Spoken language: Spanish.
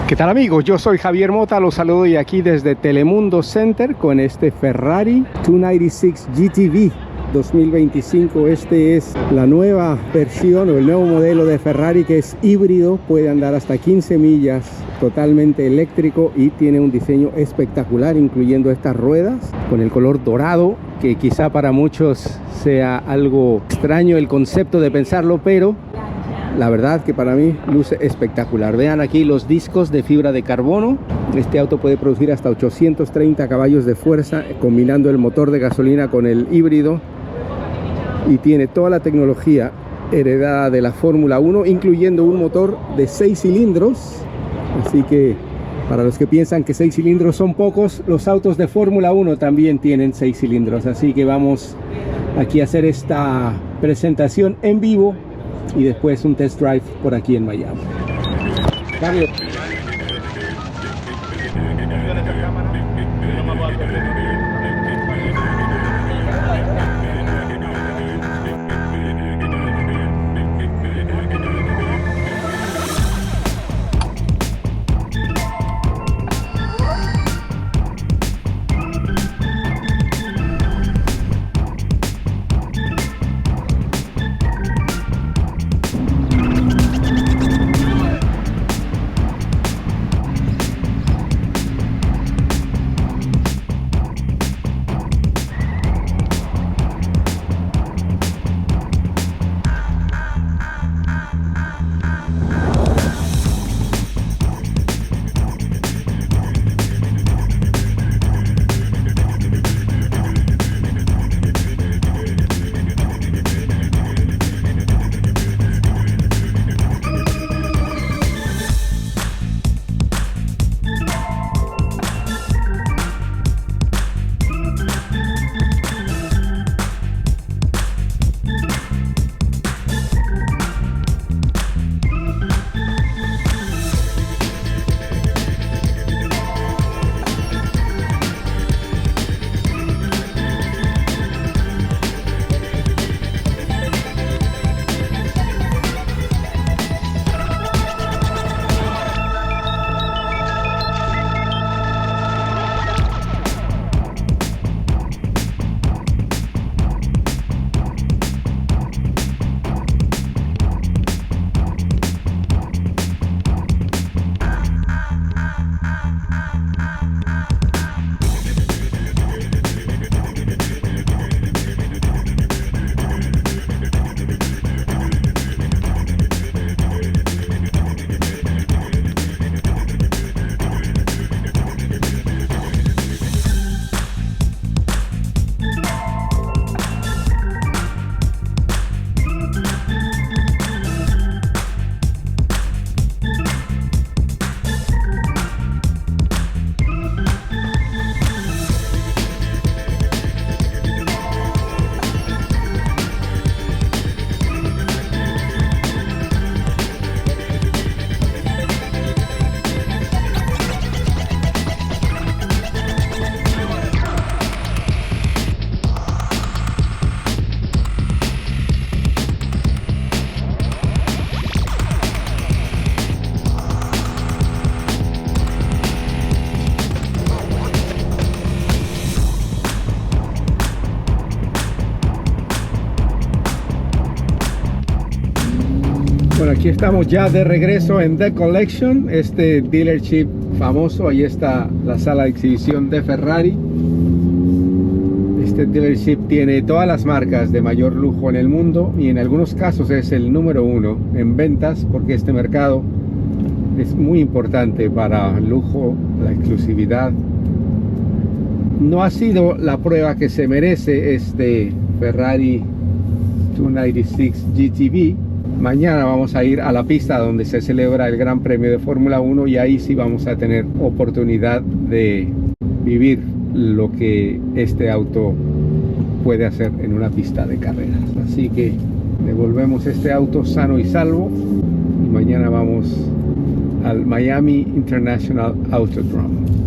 ¿Qué tal amigos? Yo soy Javier Mota, los saludo y aquí desde Telemundo Center con este Ferrari 296 GTB 2025. Este es la nueva versión o el nuevo modelo de Ferrari que es híbrido, puede andar hasta 15 millas, totalmente eléctrico y tiene un diseño espectacular, incluyendo estas ruedas con el color dorado, que quizá para muchos sea algo extraño el concepto de pensarlo, pero la verdad que para mí luce espectacular. Vean aquí los discos de fibra de carbono. Este auto puede producir hasta 830 caballos de fuerza combinando el motor de gasolina con el híbrido, y tiene toda la tecnología heredada de la Fórmula 1, incluyendo un motor de 6 cilindros. Así que para los que piensan que 6 cilindros son pocos, los autos de Fórmula 1 también tienen 6 cilindros. Así que vamos aquí a hacer esta presentación en vivo y después un test drive por aquí en Miami. Carlos. Bueno, aquí estamos ya de regreso en The Collection, este dealership famoso. Ahí está la sala de exhibición de Ferrari. Este dealership tiene todas las marcas de mayor lujo en el mundo y en algunos casos es el número 1 en ventas, porque este mercado es muy importante para el lujo, la exclusividad. No ha sido la prueba que se merece este Ferrari 296 GTB. Mañana vamos a ir a la pista donde se celebra el Gran Premio de Fórmula 1 y ahí sí vamos a tener oportunidad de vivir lo que este auto puede hacer en una pista de carreras. Así que devolvemos este auto sano y salvo y mañana vamos al Miami International Autodrome.